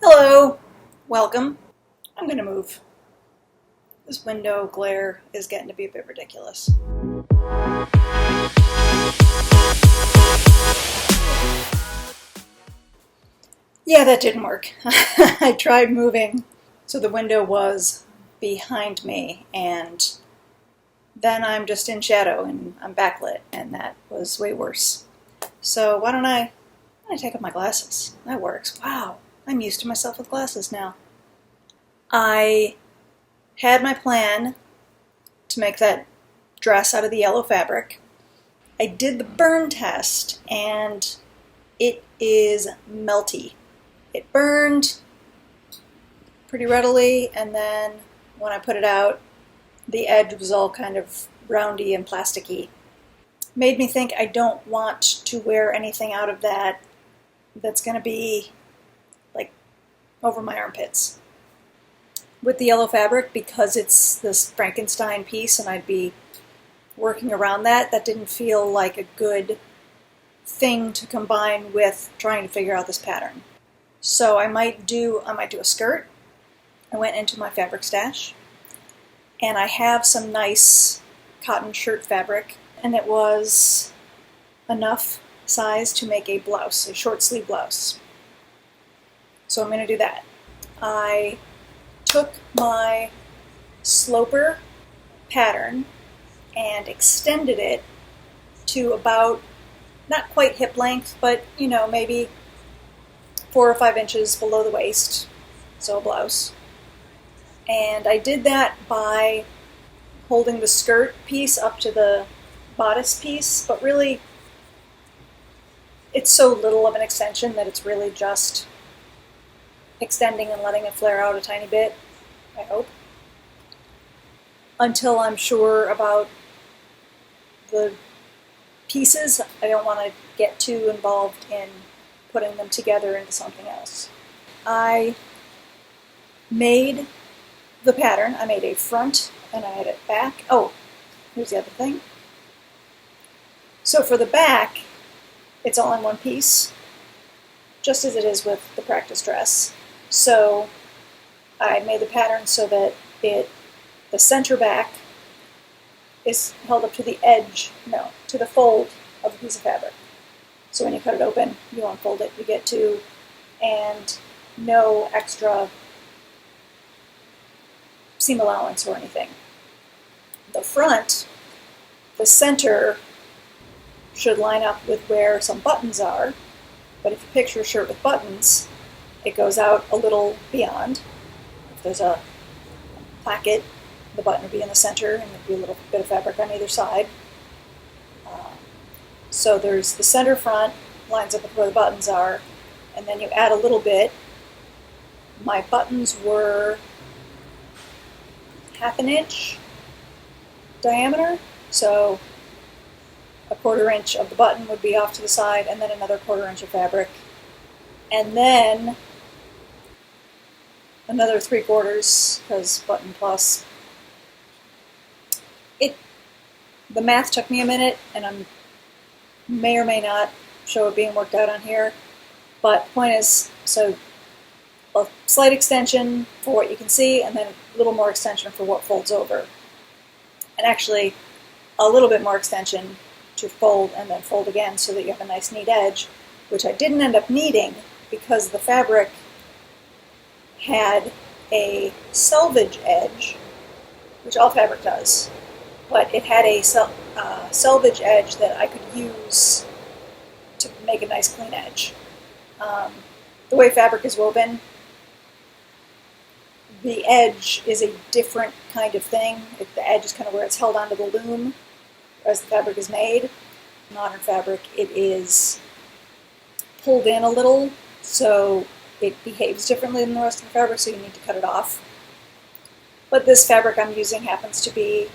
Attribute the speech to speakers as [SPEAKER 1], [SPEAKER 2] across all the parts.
[SPEAKER 1] Hello, welcome. I'm gonna move. This window glare is getting to be a bit ridiculous. Yeah, that didn't work. I tried moving so the window was behind me, and then I'm just in shadow and I'm backlit, and that was way worse. So why don't I take off my glasses? That works. Wow, I'm used to myself with glasses now. I had my plan to make that dress out of the yellow fabric. I did the burn test, and it is melty. It burned pretty readily, and then when I put it out, the edge was all kind of roundy and plasticky. Made me think I don't want to wear anything out of that that's going to be like over my armpits. With the yellow fabric, because it's this Frankenstein piece and I'd be working around that didn't feel like a good thing to combine with trying to figure out this pattern. So I might do a skirt. I went into my fabric stash, and I have some nice cotton shirt fabric, and it was enough size to make a blouse, a short sleeve blouse. So I'm going to do that. I took my sloper pattern and extended it to about, not quite hip length, but maybe 4 or 5 inches below the waist, so a blouse. And I did that by holding the skirt piece up to the bodice piece, but really it's so little of an extension that it's really just extending and letting it flare out a tiny bit, I hope, until I'm sure about the pieces. I don't want to get too involved in putting them together into something else. I made the pattern. I made a front and I made a back. Oh, here's the other thing. So for the back, it's all in one piece, just as it is with the practice dress. So I made the pattern so that the center back is held up to the edge, to the fold of the piece of fabric. So when you cut it open, you unfold it, you get 2, and no extra seam allowance or anything. The front, the center should line up with where some buttons are, but if you picture a shirt with buttons, it goes out a little beyond. If there's a placket, the button would be in the center, and there'd be a little bit of fabric on either side. So there's the center front, lines up with where the buttons are, and then you add a little bit. My buttons were 1/2 inch diameter, so a 1/4 inch of the button would be off to the side, and then another 1/4 inch of fabric, and then another 3/4, because button plus. The math took me a minute, and I may or may not show it being worked out on here, but the point is, so a slight extension for what you can see, and then a little more extension for what folds over. And actually, a little bit more extension to fold and then fold again so that you have a nice neat edge, which I didn't end up needing because the fabric had a selvage edge, which all fabric does, but it had a selvage edge that I could use to make a nice clean edge. The way fabric is woven, the edge is a different kind of thing. The edge is kind of where it's held onto the loom as the fabric is made. Modern fabric, it is pulled in a little, so it behaves differently than the rest of the fabric, so you need to cut it off. But this fabric I'm using happens to be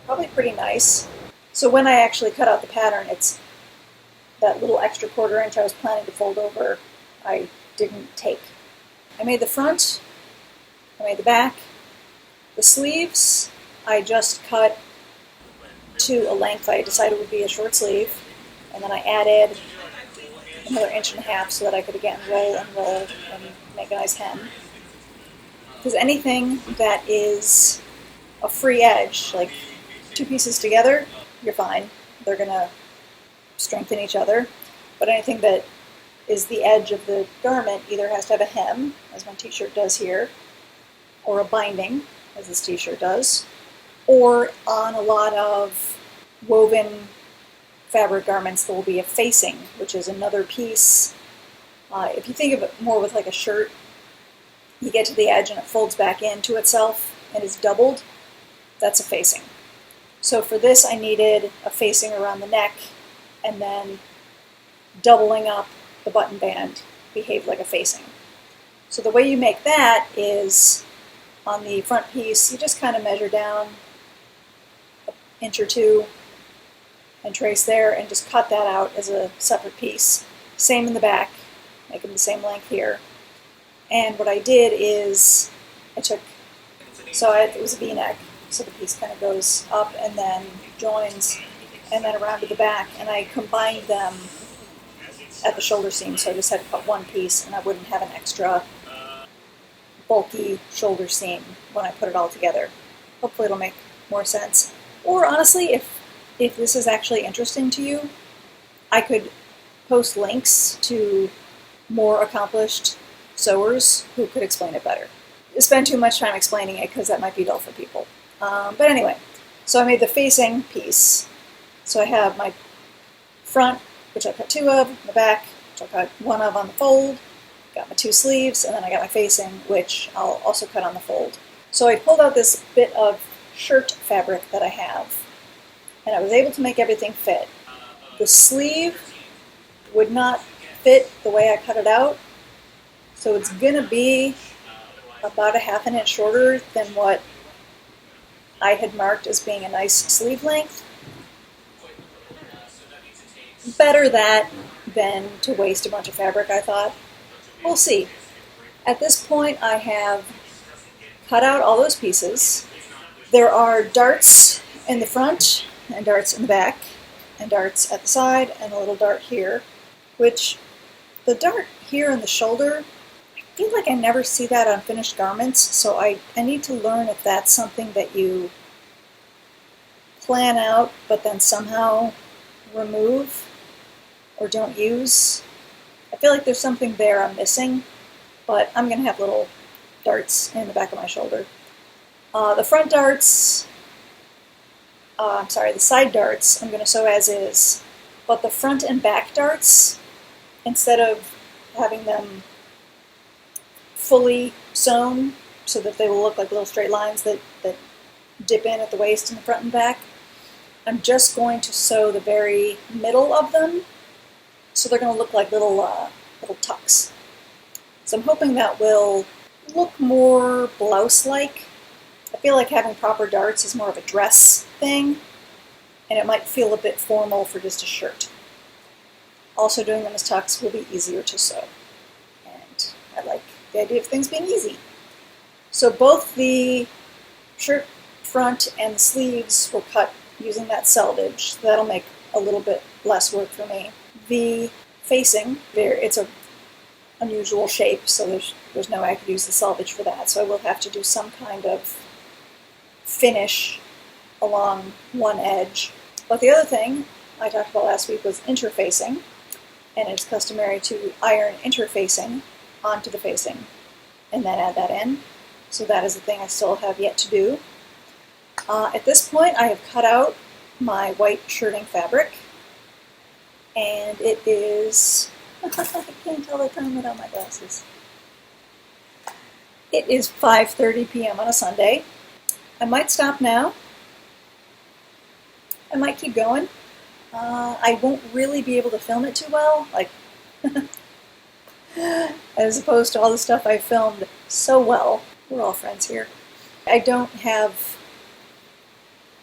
[SPEAKER 1] probably pretty nice. So when I actually cut out the pattern, it's that little extra 1/4 inch I was planning to fold over, I didn't take. I made the front, I made the back. The sleeves, I just cut to a length I decided would be a short sleeve, and then I added another 1.5 so that I could again roll and roll and make a nice hem. Because anything that is a free edge, like 2 pieces together, you're fine. They're going to strengthen each other. But anything that is the edge of the garment either has to have a hem, as my t-shirt does here, or a binding, as this t-shirt does, or on a lot of woven fabric garments there will be a facing, which is another piece. If you think of it more with like a shirt, you get to the edge and it folds back into itself and is doubled. That's a facing. So for this I needed a facing around the neck, and then doubling up the button band behaved like a facing. So the way you make that is on the front piece, you just kind of measure down an inch or two and trace there and just cut that out as a separate piece. Same in the back, make them the same length here. And what I did is I took, it was a V-neck, so the piece kind of goes up and then joins and then around to the back, and I combined them at the shoulder seam, so I just had to cut one piece and I wouldn't have an extra bulky shoulder seam when I put it all together. Hopefully it'll make more sense. Or honestly, if this is actually interesting to you, I could post links to more accomplished sewers who could explain it better. Spend too much time explaining it because that might be dull for people. But anyway, so I made the facing piece. So I have my front, which I cut 2 of, the back, which I cut 1 of on the fold, got my 2 sleeves, and then I got my facing, which I'll also cut on the fold. So I pulled out this bit of shirt fabric that I have, and I was able to make everything fit. The sleeve would not fit the way I cut it out, so it's going to be about a 1/2 inch shorter than what I had marked as being a nice sleeve length. Better that than to waste a bunch of fabric, I thought. We'll see. At this point, I have cut out all those pieces. There are darts in the front, and darts in the back, and darts at the side, and a little dart here, which the dart here in the shoulder, I feel like I never see that on finished garments, so I need to learn if that's something that you plan out, but then somehow remove or don't use. I feel like there's something there I'm missing, but I'm going to have little darts in the back of my shoulder. The front darts, the side darts, I'm going to sew as is, but the front and back darts, instead of having them fully sewn so that they will look like little straight lines that dip in at the waist in the front and back, I'm just going to sew the very middle of them, so they're going to look like little tucks. So I'm hoping that will look more blouse-like. I feel like having proper darts is more of a dress thing, and it might feel a bit formal for just a shirt. Also, doing them as tucks will be easier to sew, and I like the idea of things being easy. So both the shirt front and the sleeves were cut using that selvage. So that'll make a little bit less work for me. The facing, it's a unusual shape, so there's no way I could use the selvage for that. So I will have to do some kind of finish along one edge. But the other thing I talked about last week was interfacing, and it's customary to iron interfacing onto the facing and then add that in. So that is the thing I still have yet to do. At this point, I have cut out my white shirting fabric, and it is, I can't tell the time without my glasses. It is 5:30 p.m. on a Sunday. I might stop now. I might keep going. I won't really be able to film it too well, like as opposed to all the stuff I filmed so well. We're all friends here. I don't have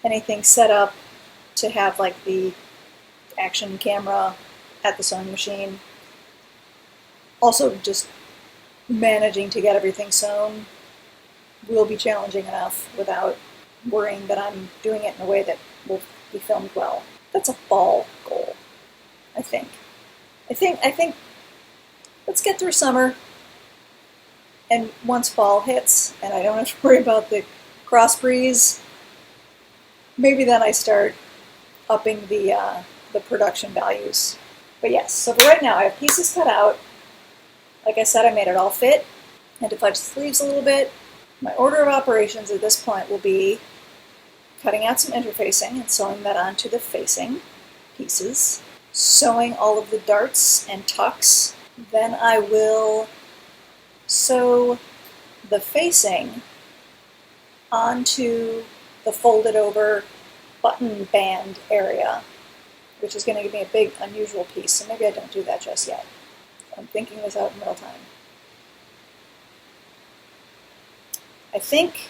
[SPEAKER 1] anything set up to have like the action camera at the sewing machine. Also, just managing to get everything sewn will be challenging enough without worrying that I'm doing it in a way that will be filmed well. That's a fall goal, I think. I think let's get through summer, and once fall hits and I don't have to worry about the cross breeze, maybe then I start upping the production values. But yes, so for right now I have pieces cut out. Like I said, I made it all fit. I had to fudge the sleeves a little bit. My order of operations at this point will be cutting out some interfacing and sewing that onto the facing pieces, sewing all of the darts and tucks. Then I will sew the facing onto the folded over button band area, which is going to give me a big unusual piece, so maybe I don't do that just yet. I'm thinking this out in real time. I think,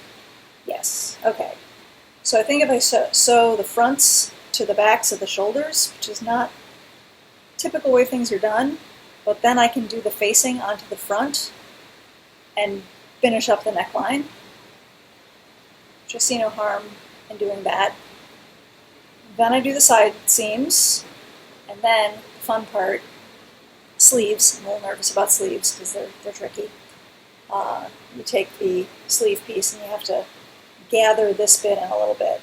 [SPEAKER 1] yes, okay. So I think if I sew the fronts to the backs of the shoulders, which is not typical way things are done, but then I can do the facing onto the front and finish up the neckline. Just see no harm in doing that. Then I do the side seams, and then the fun part, sleeves. I'm a little nervous about sleeves because they're tricky. You take the sleeve piece and you have to gather this bit in a little bit,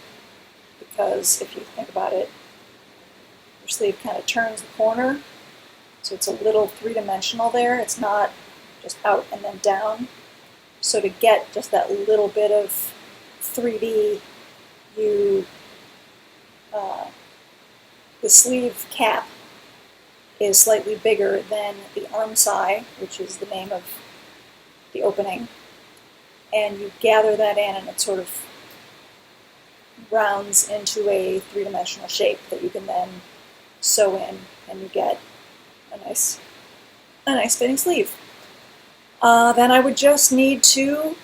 [SPEAKER 1] because if you think about it, your sleeve kind of turns the corner, so it's a little three-dimensional there. It's not just out and then down. So to get just that little bit of 3D, the sleeve cap is slightly bigger than the armscye, which is the name of the opening, and you gather that in and it sort of rounds into a three-dimensional shape that you can then sew in, and you get a nice fitting sleeve. Then I would just need to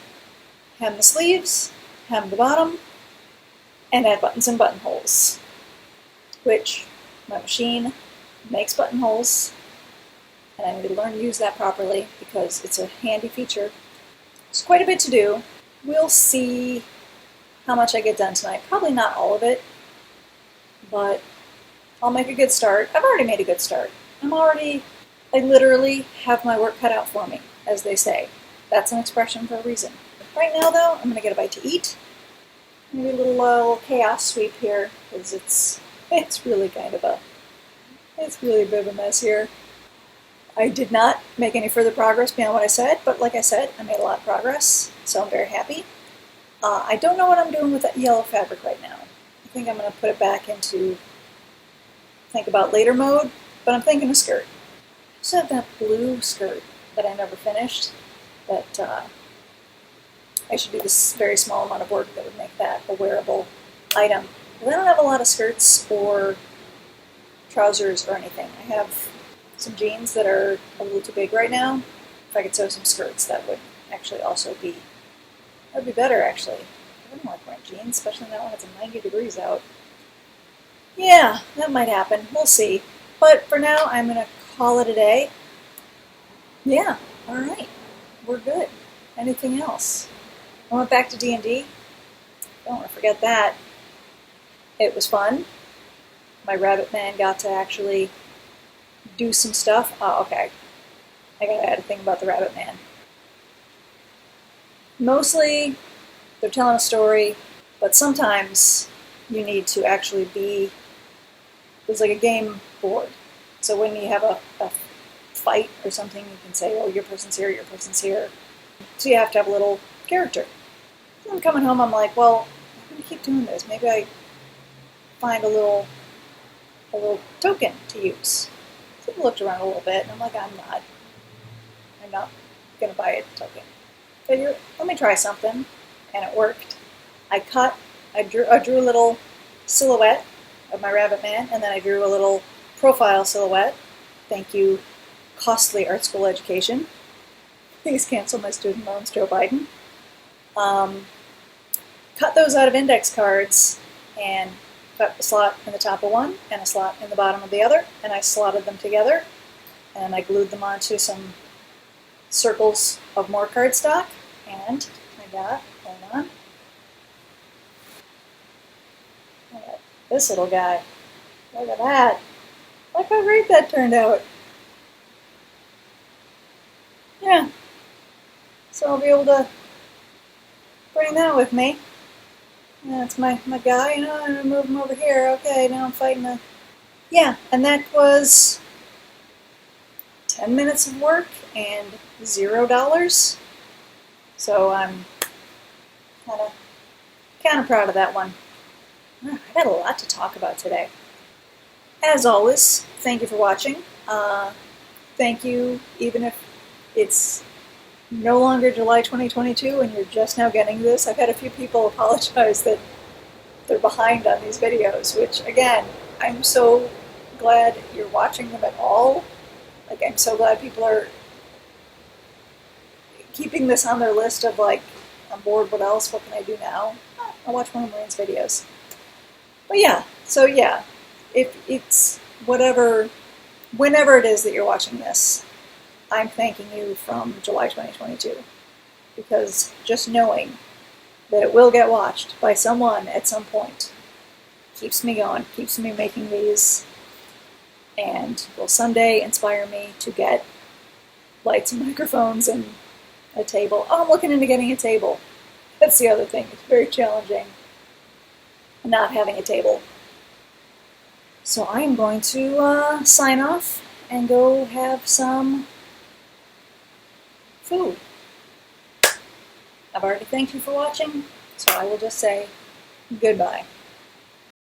[SPEAKER 1] hem the sleeves, hem the bottom, and add buttons and buttonholes, which my machine makes buttonholes, and I need to learn to use that properly because it's a handy feature. It's quite a bit to do. We'll see how much I get done tonight. Probably not all of it, but I'll make a good start. I've already made a good start. I literally have my work cut out for me, as they say. That's an expression for a reason. Right now, though, I'm going to get a bite to eat. Maybe a little chaos sweep here, because it's really it's really a bit of a mess here. I did not make any further progress beyond what I said, but like I said, I made a lot of progress, so I'm very happy. I don't know what I'm doing with that yellow fabric right now. I think I'm going to put it back into think about later mode, but I'm thinking a skirt. I also have that blue skirt that I never finished, that I should do this very small amount of work that would make that a wearable item. But I don't have a lot of skirts or trousers or anything. I have some jeans that are a little too big right now. If I could sew some skirts, that would actually also be, that would be better actually. I wouldn't like wearing jeans, especially now when it's 90 degrees out. Yeah, that might happen. We'll see. But for now, I'm going to call it a day. Yeah, alright. We're good. Anything else? I went back to D&D. Don't want to forget that. It was fun. My rabbit man got to actually do some stuff. Oh, okay. I gotta add a thing about the rabbit man. Mostly, they're telling a story, but sometimes you need to actually be, there's like a game board. So when you have a fight or something, you can say, oh, your person's here, your person's here. So you have to have a little character. So I'm coming home, I'm like, well, I'm gonna keep doing this. Maybe I find a little token to use. So I looked around a little bit, and I'm like, I'm not gonna buy a token. Figure, let me try something, and it worked. I drew a little silhouette of my rabbit man, and then I drew a little profile silhouette. Thank you, costly art school education. Please cancel my student loans, Joe Biden. Cut those out of index cards and cut a slot in the top of one and a slot in the bottom of the other, and I slotted them together, and I glued them onto some circles of more cardstock, and I got, hold on, this little guy. Look at that. Look how great that turned out. Yeah. So I'll be able to bring that with me. That's my guy, I'm gonna move him over here. Okay, now I'm fighting the... Yeah, and that was 10 minutes of work and $0. So I'm kind of proud of that one. I got a lot to talk about today. As always, thank you for watching. Thank you, even if it's no longer July 2022 and you're just now getting this. I've had a few people apologize that they're behind on these videos, which again, I'm so glad you're watching them at all. Like, I'm so glad people are keeping this on their list of like, I'm bored, what else, what can I do now? I'll watch one of Marine's videos. But yeah, so yeah, if it's whenever it is that you're watching this, I'm thanking you from July 2022. Because just knowing that it will get watched by someone at some point keeps me going, keeps me making these, and will someday inspire me to get lights and microphones and a table. Oh, I'm looking into getting a table. That's the other thing. It's very challenging not having a table. So I am going to sign off and go have some food. I've already thanked you for watching, so I will just say goodbye.